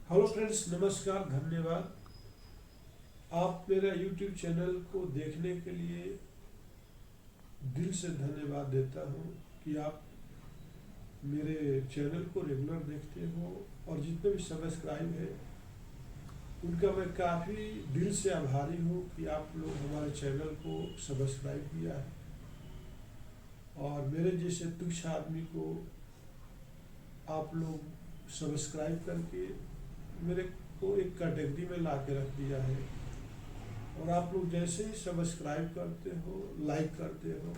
Hello friends, नमस्कार, धन्यवाद। आप मेरा यूट्यूब चैनल को देखने के लिए दिल से धन्यवाद देता हूँ कि आप मेरे चैनल को रेगुलर देखते हो और जितने भी सब्सक्राइब है उनका मैं काफ़ी दिल से आभारी हूँ कि आप लोग हमारे चैनल को सब्सक्राइब किया है और मेरे जैसे तुच्छ आदमी को आप लोग सब्सक्राइब करके मेरे को एक कैटेगरी में ला के रख दिया है। और आप लोग जैसे ही सब्सक्राइब करते हो, लाइक करते हो,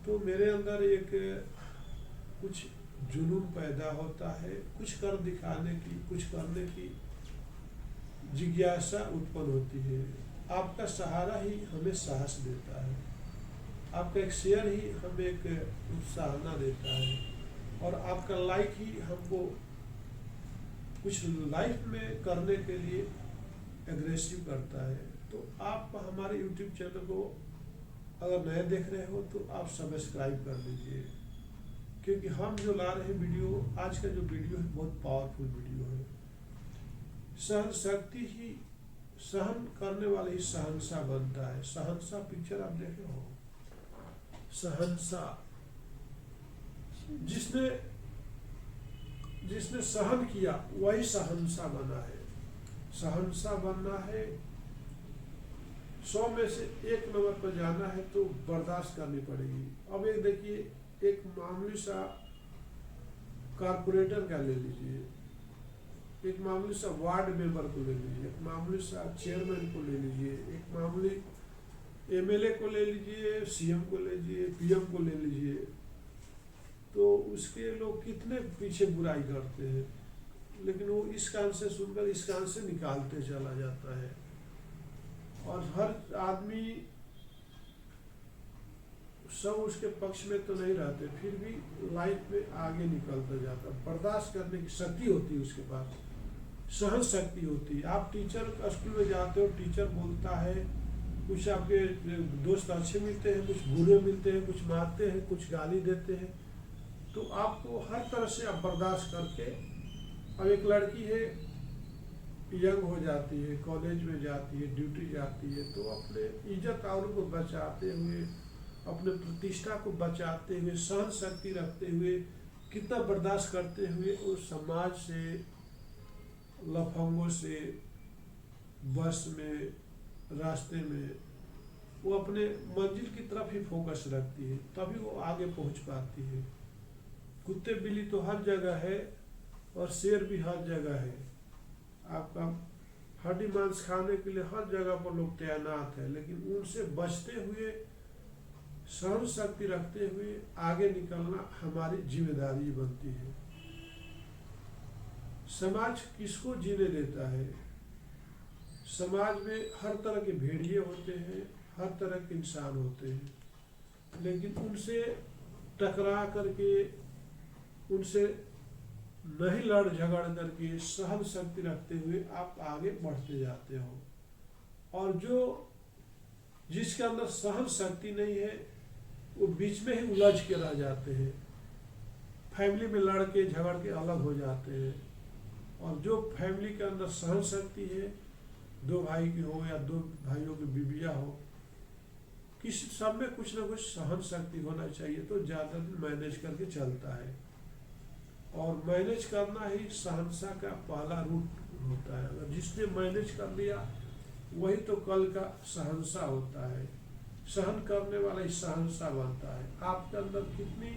तो मेरे अंदर एक कुछ जुनून पैदा होता है, कुछ कर दिखाने की, कुछ करने की जिज्ञासा उत्पन्न होती है। आपका सहारा ही हमें साहस देता है, आपका एक शेयर ही हमें एक उत्साहना देता है और आपका लाइक ही हमको कुछ लाइफ में करने के लिए एग्रेसिव करता है। तो आप हमारे यूट्यूब चैनल को अगर नए देख रहे हो तो आप सब्सक्राइब कर लीजिए, क्योंकि हम जो ला रहे हैं वीडियो, आज का जो वीडियो है बहुत पावरफुल वीडियो है। सहन शक्ति ही, सहन करने वाले ही सहनशाह बनता है। सहनशाह पिक्चर आप देखे हो, सहनशाह, जिसने जिसने सहन किया वही सहनशाह बना है। सहनशाह बनना है, 100 में से 1 नंबर पर जाना है तो बर्दाश्त करनी पड़ेगी। अब एक देखिए, एक मामूली सा कारपोरेटर का ले लीजिए, एक मामूली सा वार्ड मेंबर को ले लीजिए, एक मामूली सा चेयरमैन को ले लीजिए, एक मामूली एमएलए को ले लीजिए, सीएम को ले लीजिए, पीएम को ले लीजिए, तो उसके लोग कितने पीछे बुराई करते हैं, लेकिन वो इस कान से सुनकर इस कान से निकालते चला जाता है। और हर आदमी सब उसके पक्ष में तो नहीं रहते, फिर भी लाइफ में आगे निकलता जाता। बर्दाश्त करने की शक्ति होती है उसके पास, सहन शक्ति होती है। आप टीचर स्कूल में जाते हो, टीचर बोलता है, कुछ आपके दोस्त अच्छे मिलते हैं, कुछ बुरे मिलते हैं, कुछ मारते हैं, कुछ गाली देते हैं, तो आपको हर तरह से आप बर्दाश्त करके, अब एक लड़की है, यंग हो जाती है, कॉलेज में जाती है, ड्यूटी जाती है, तो अपने इज्जत और को बचाते हुए, अपने प्रतिष्ठा को बचाते हुए, सहन शक्ति रखते हुए, कितना बर्दाश्त करते हुए उस समाज से, लफंगों से, बस में, रास्ते में, वो अपने मंजिल की तरफ ही फोकस रखती है, तभी वो आगे पहुंच पाती है। कुत्ते बिल्ली तो हर जगह है और शेर भी हर जगह है। आपका हड्डी मांस खाने के लिए हर जगह पर लोग तैनात है, लेकिन उनसे बचते हुए, सहन शक्ति रखते हुए आगे निकलना हमारी जिम्मेदारी बनती है। समाज किसको जीने देता है? समाज में हर तरह के भेड़िए होते हैं, हर तरह के इंसान होते हैं, लेकिन उनसे टकरा करके, उनसे नहीं लड़ झगड़ करके, सहन शक्ति रखते हुए आप आगे बढ़ते जाते हो। और जो जिसके अंदर सहन शक्ति नहीं है वो बीच में ही उलझ के रह जाते हैं, फैमिली में लड़ के झगड़ के अलग हो जाते हैं। और जो फैमिली के अंदर सहन शक्ति है, 2 भाई की हो या 2 भाइयों की बीबियाँ हो, किसी सब में कुछ ना कुछ सहन शक्ति होना चाहिए, तो ज़्यादा मैनेज करके चलता है। और मैनेज करना ही सहनशाह का पहला रूट होता है। अगर जिसने मैनेज कर लिया वही तो कल का सहनशाह होता है। सहन करने वाला ही सहनशाह बनता है। आपके अंदर कितनी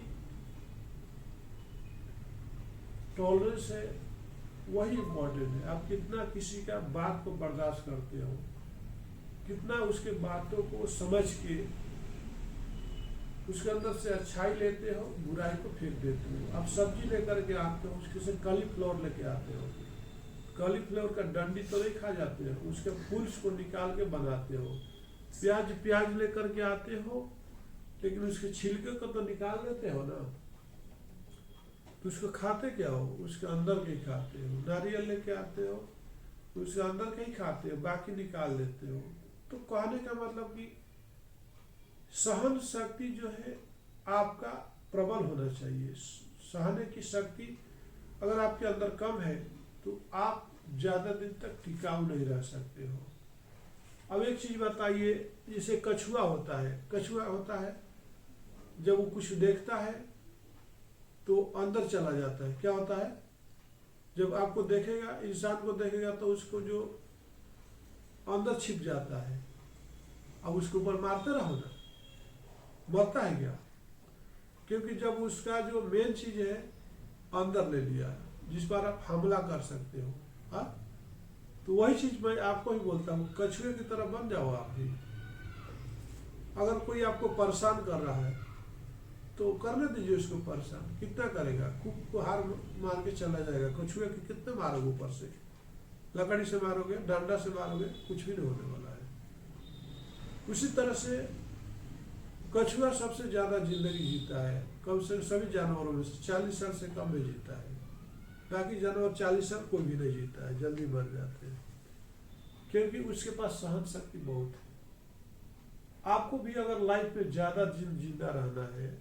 टॉलरेंस है वही इम्पोर्टेंट है। आप कितना किसी का बात को बर्दाश्त करते हो, कितना उसके बातों को समझ के उसके अंदर से अच्छाई लेते हो, बुराई को फेंक देते हो। आप सब्जी लेकर के आते हो, उसके से कॉलीफ्लावर लेके आते हो, कॉलीफ्लावर का डंडी तो नहीं खा जाते हो, उसके फूल्स को निकाल के बनाते हो। प्याज लेकर के आते हो, लेकिन उसके छिलके को तो निकाल देते हो ना, तो उसको खाते क्या हो? उसके अंदर के ही खाते हो। नारियल लेके आते हो, तो उसके अंदर के ही खाते हो, बाकी निकाल देते हो। तो कहने का मतलब कि सहन शक्ति जो है आपका प्रबल होना चाहिए। सहने की शक्ति अगर आपके अंदर कम है तो आप ज़्यादा दिन तक टिकाऊ नहीं रह सकते हो। अब एक चीज़ बताइए, जैसे कछुआ होता है, जब वो कुछ देखता है तो अंदर चला जाता है। क्या होता है, जब आपको देखेगा, इंसान को देखेगा तो उसको जो अंदर छिप जाता है। अब उसके ऊपर मारते रहो ना, मरता है क्या? क्योंकि जब उसका जो मेन चीज है अंदर ले लिया, जिस पर आप हमला कर सकते हो, हाँ, तो वही चीज मैं आपको ही बोलता हूँ, कछुए की तरह बन जाओ आप भी। अगर कोई आपको परेशान कर रहा है तो करने दीजिए उसको परेशान। कितना करेगा? कुक को हार मार के चला जाएगा। कछुए के कितने मारोगे? ऊपर से लकड़ी से मारोगे, डंडा से मारोगे, कुछ भी नहीं होने वाला है। उसी तरह से कछुआ सबसे ज्यादा जिंदगी जीता है, कम से सभी जानवरों में से 40 साल से कम में जीता है। बाकी जानवर 40 साल कोई भी नहीं जीता है, जल्दी मर जाते हैं, क्योंकि उसके पास सहन शक्ति बहुत है। आपको भी अगर लाइफ में ज्यादा जिंदा रहना है,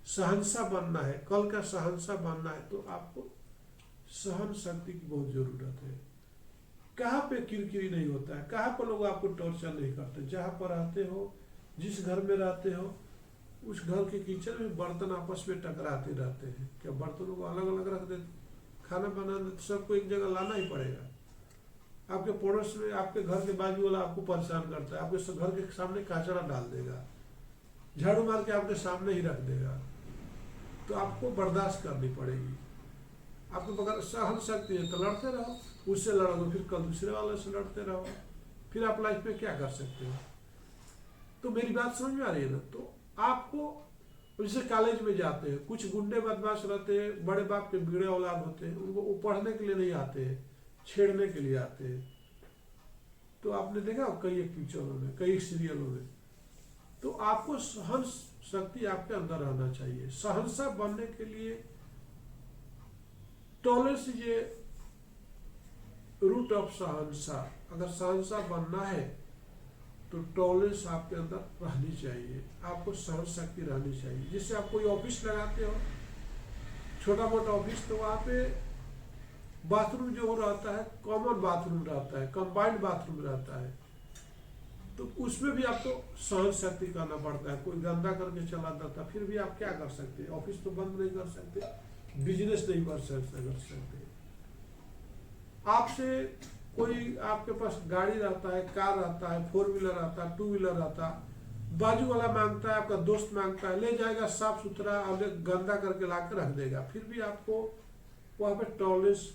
सहनसा बनना है, कल का सहनसा बनना है, तो आपको सहन शक्ति की बहुत जरूरत है। कहाँ पे किरकिरी नहीं होता है, कहाँ पर लोग आपको टॉर्चर नहीं करते। जहाँ पर रहते हो, जिस घर में रहते हो, उस घर के किचन में बर्तन आपस में टकराते रहते हैं। क्या बर्तनों को अलग अलग रख देते? खाना बनाने तो सबको एक जगह लाना ही पड़ेगा। आपके पड़ोस में, आपके घर के बाजू वाला आपको परेशान करता है, आपके घर के सामने कचरा डाल देगा, झाड़ू मार के आपके सामने ही रख देगा, तो आपको बर्दाश्त करनी पड़ेगी। आपको अगर सहन शक्ति है तो लड़ते रहो, उससे लड़ोगे फिर कल दूसरे वाले से लड़ते रहो, फिर आप लाइफ में क्या कर सकते हो? तो मेरी बात समझ में आ रही है ना? तो आपको, जैसे कॉलेज में जाते हैं, कुछ गुंडे बदमाश रहते हैं, बड़े बाप के बिगड़े औलाद होते हैं, उनको वो पढ़ने के लिए नहीं आते हैं, छेड़ने के लिए आते हैं। तो आपने देखा कई पिक्चरों में, कई सीरियलों में। तो आपको सहन शक्ति आपके अंदर रहना चाहिए। सहनसा बनने के लिए tolerance is a root of सहनसा। अगर सहनसा बनना है तो टॉलरेंस आपके अंदर रहनी चाहिए, आपको सहन शक्ति रहनी चाहिए। जैसे आप कोई ऑफिस लगाते हो, छोटा मोटा ऑफिस, तो वहाँ पे बाथरूम जो रहता है, कॉमन बाथरूम रहता है, कंबाइंड बाथरूम रहता है, तो उसमें भी आपको सहन शक्ति करना पड़ता है। कोई गंदा करके चला जाता, फिर भी आप क्या कर सकते हैं? ऑफिस तो बंद नहीं कर सकते, बिजनेस नहीं कर सकते। आपसे कोई, आपके पास गाड़ी रहता है, कार रहता है, 4 व्हीलर रहता है, 2 व्हीलर रहता है, बाजू वाला मांगता है, आपका दोस्त मांगता है, ले जाएगा साफ सुथरा और गंदा करके ला कर रख देगा, फिर भी आपको वहाँ पे टॉलरेंस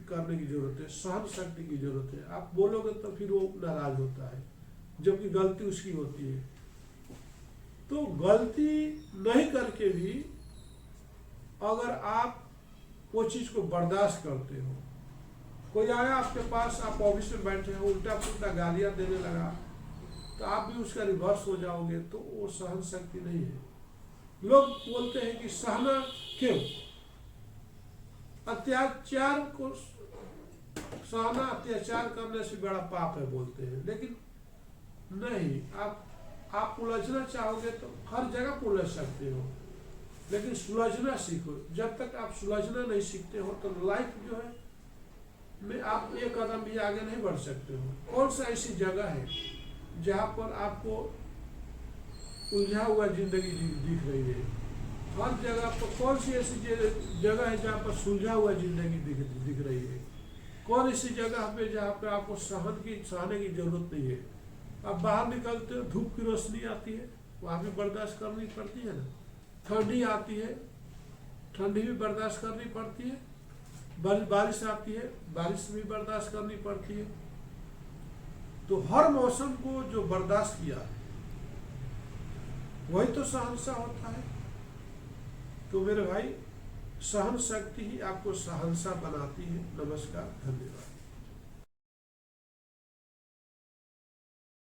करने की जरूरत है, सहन शक्ति की जरूरत है। आप बोलोगे तो फिर वो नाराज होता है, जबकि गलती उसकी होती है। तो गलती नहीं करके भी अगर आप वो चीज को बर्दाश्त करते हो, कोई आया आपके पास, आप ऑफिस में बैठे हो, उल्टा पुल्टा गालियां देने लगा, तो आप भी उसका रिवर्स हो जाओगे, तो वो सहन शक्ति नहीं है। लोग बोलते हैं कि सहना क्यों? अत्याचार को सहना अत्याचार करने से बड़ा पाप है बोलते हैं, लेकिन नहीं। आप उलझना चाहोगे तो हर जगह उलझ सकते हो, लेकिन सुलझना सीखो। जब तक आप सुलझना नहीं सीखते हो तो लाइफ जो है में आप एक कदम भी आगे नहीं बढ़ सकते हो। कौन सा ऐसी जगह है जहाँ पर आपको उलझा हुआ जिंदगी दिख रही है? हर जगह पर कौन सी ऐसी जगह है जहाँ पर सुलझा हुआ जिंदगी दिख रही है? कौन ऐसी जगह पे जहाँ पे आपको सहने की जरूरत नहीं है? आप बाहर निकलते हो, धूप की रोशनी आती है, वहाँ भी बर्दाश्त करनी पड़ती है ना। ठंडी आती है, ठंडी भी बर्दाश्त करनी पड़ती है। बारिश आती है, बारिश भी बर्दाश्त करनी पड़ती है। तो हर मौसम को जो बर्दाश्त किया वही तो सहनसा होता है। तो मेरे भाई, सहन शक्ति ही आपको सहनसा बनाती है। नमस्कार, धन्यवाद।